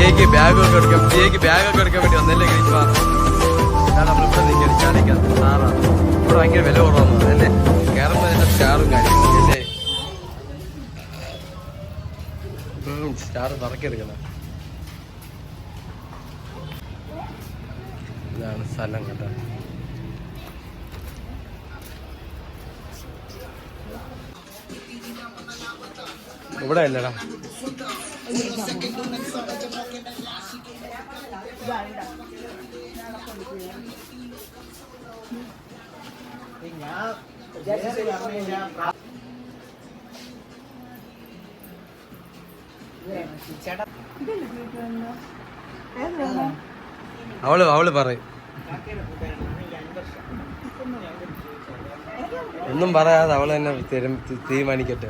പ്രിയക്ക് ബാഗൊക്കെ എടുക്കാൻ വേണ്ടി വന്നല്ലേ ഗ്രീഷ്മ. നമ്മളിവിടെ നിൽക്കുന്നത് ചാലിക്കകത്ത് സാറാണ്. ഇവിടെ ഭയങ്കര വില കുറവാണ് അല്ലേ? കയറുമ്പോൾ അതിന്റെ സ്റ്റാറും കാര്യങ്ങളും അല്ലേ? സ്റ്റാർ തറക്കെടുക്കണം. ഇതാണ് സ്ഥലം കേട്ടോ. ഇവിടെ അല്ലടാ, അവള് പറയും ഒന്നും പറയാതെ അവള് തന്നെ തീരുമാനിക്കട്ടെ.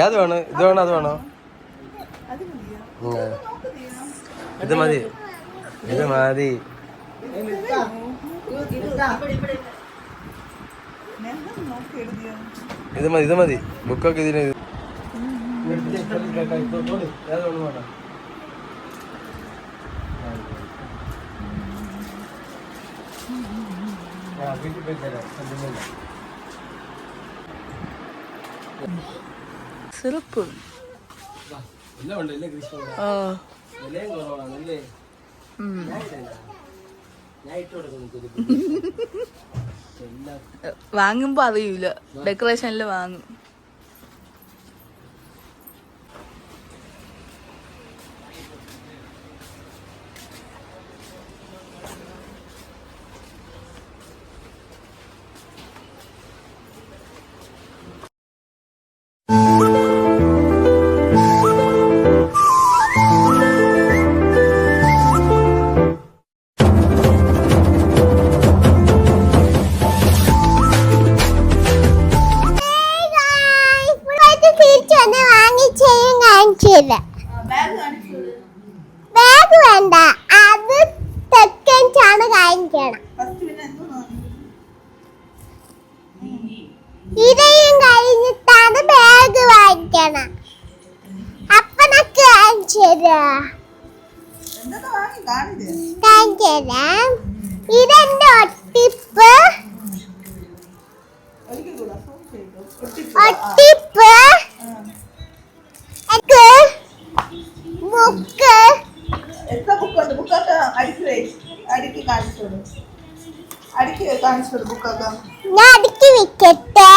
ഏത് വേണം? ഇത് വേണോ അത് വേണോ? ഇത് മതി, ഇത് മതി. ഇത് മതി ബുക്കൊക്കെ ഇതിന്. സിറപ്പ് വാങ്ങുമ്പോ അറിയൂല, ഡെക്കറേഷനില് വാങ്ങും. ബാഗ് വേണ്ട, അത് സെക്കൻഡാണ് കാണിക്കണം. ഇതയും കഴിഞ്ഞിട്ടാണ് ബാഗ് വാങ്ങിക്കണം. അപ്പനൊക്കെ കാണിച്ചുതരാം. ഇതെന്റെ ഒട്ടിപ്പ്. ബുക്ക് എത്ര ബുക്കുണ്ട്? ബുക്കൊക്കെ അടുക്കി കാണിച്ചോളൂ. ബുക്കൊക്കെ ഞാൻ അടുക്കി വെക്കട്ടെ.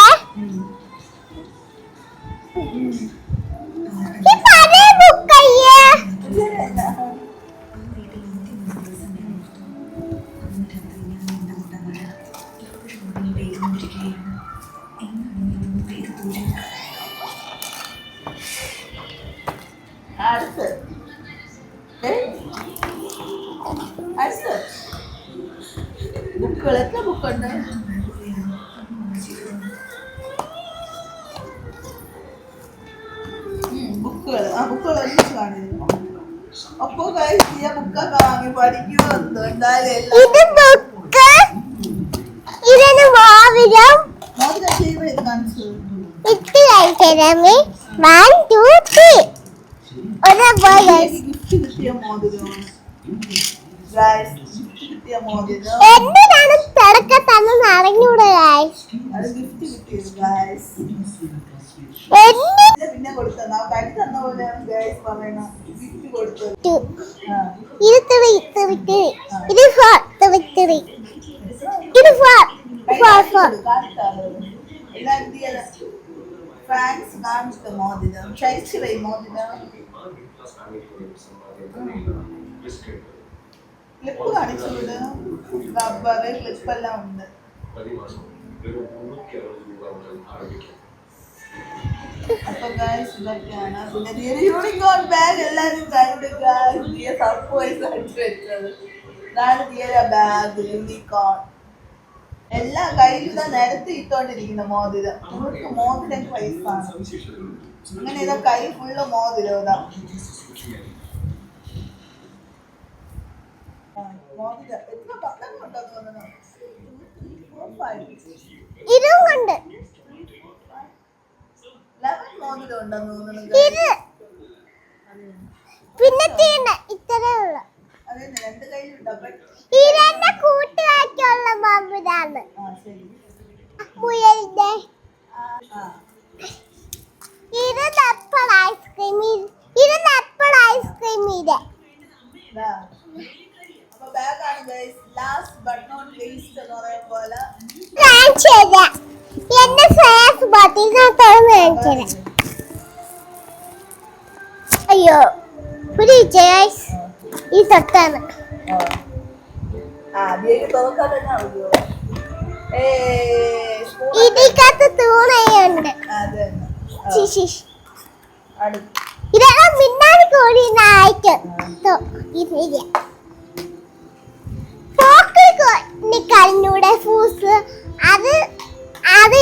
പഴയ ബുക്കയ്യേ. ബുക്കുകൾ എത്ര ബുക്കുണ്ട്? ബുക്കുകൾ ഒരുമിച്ച് കാണിക്കുന്നു. അപ്പൊ ബുക്കൊക്കെ വാങ്ങി പഠിക്കുമോ? എന്തിനാണ് തിളക്കത്തന്ന് അറിഞ്ഞൂടെ? പിന്നെ കൊടുത്തോ തന്ന പോലെ പറയണം. ഫ്രാൻസ് കാണിച്ച മോതിരം, ചരിച്ചു മോതിരം. ക്ലിപ്പ് കാണിച്ചുകൊണ്ട് റബ്ബർ ക്ലിപ്പെല്ലാം ഉണ്ട്. അപ്പൊ ഗൈസ് ഇതൊക്കെയാണ്. പിന്നെ യൂണിക്കോൺ ബാഗ് എല്ലാരും കണ്ടുക. സർപ്രൈസ് ആയിട്ട് വെച്ചത് ഇതാണ് ദിയര ബാഗ് യൂണിക്കോൺ. എല്ലാം കയ്യിൽ നിരത്തി ഇട്ടോണ്ടിരിക്കുന്ന മോതിരം. നിങ്ങൾക്ക് മോതിരം പൈസാണ്. അങ്ങനെ ഇതാ കൈ ഫുള്ള് മോതിരം. ഇതാ മോതിരം എത്ര ഉണ്ടെന്ന് തോന്നുന്നു. 2, 3, 4, 5. ഇതും കൊണ്ട് 11 മോതിരം ഉണ്ടെന്ന് തോന്നുന്നു. ഇത് പിന്നെ തീണ്ട ഇത്രേ ഉള്ളു. അതെ, 2 കയ്യിലുണ്ട്. അപ്പൊ ഇതെന്റെ കൂട്ടുകാർക്കുള്ള ബോംബിതാണ്. ശരി. മുയലിന്റെ ആ ഇത് നപ്പൾ ഐസ്ക്രീം. ഇത് നപ്പൾ ഐസ്ക്രീം. ഇത് ഇതാ. അപ്പൊ ബാഗാണ് guys. Last but not least എന്ന് പറയുന്ന പോലെ കാണിച്ചത് എന്റെ സോസ് ബോട്ടിൽ കാണിച്ചത്. അയ്യോ ഗൈസ് ഈ തൊട്ടാണ്. ആദ്യം തുറക്കാൻ തന്നെ അറിയോ? ഇതിക്കകത്ത് തൂണയുണ്ട്. ഇതെല്ലാം മിന്നാടി കോഴി നായിക്ക് ൂടെ ഫൂസ് അത് അത്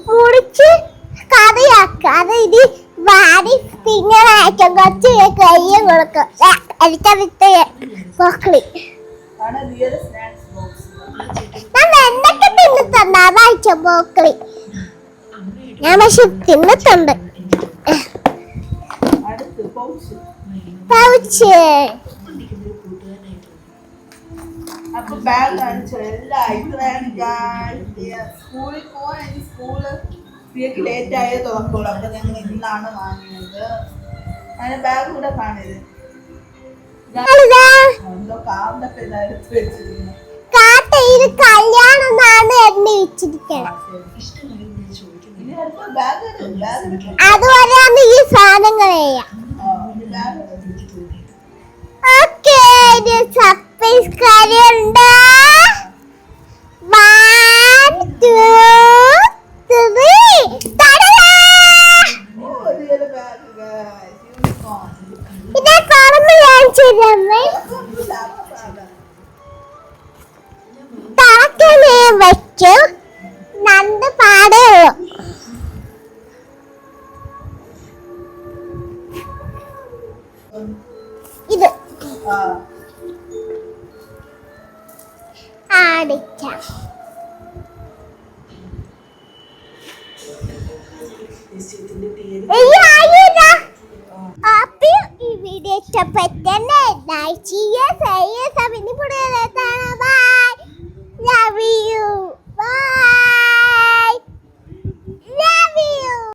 മുറിച്ച് കറിയാക്ക. അത് ഇത് വാരി തിങ്ങനായിരിക്കും. കുറച്ച് കയ്യും കൊടുക്കും. എനിക്കതിട്ട് പോക്കളി ഞാൻ എന്തൊക്കെ തിന്നിട്ടുണ്ട്. അതാഴ്ച പോക്കളി ഞാൻ പക്ഷെ തിന്നിട്ടുണ്ട്. പൗച്ച് അപ്പൊ ബാഗ് കാണിച്ചോ. എല്ലാം സ്കൂളിൽ പോവാൻ എനിക്ക് സ്കൂള് ലേറ്റ് ആയേ തുറക്കുള്ളൂ. അപ്പൊ ഞങ്ങൾ ഇന്നാണ് വാങ്ങിയത്. അങ്ങനെ ബാഗ് കൂടെ കാണിയത് എന്തോ കാറിന്റെ പേര് എടുത്ത് വെച്ചിരുന്നു. കല്യാണം എണ്ണി വെച്ചിരിക്കണം. അതുവരെയാണ് ഈ സാധനങ്ങൾ ചെയ്യാം. ഓക്കേ, സർപ്രൈസ് കാര്യമുണ്ട്. 1, 2, 3 ഇതേ പറമ്പ് കാണിച്ചിരുന്നേ. തറക്കമേ വെച്ചു. 2 പാടേ ഉള്ളു. ഇത് അടിച്ച ഈ വീഡിയോ ഇഷ്ടപ്പെട്ടെന്നെ ലൈക്ക് ചെയ്യുക.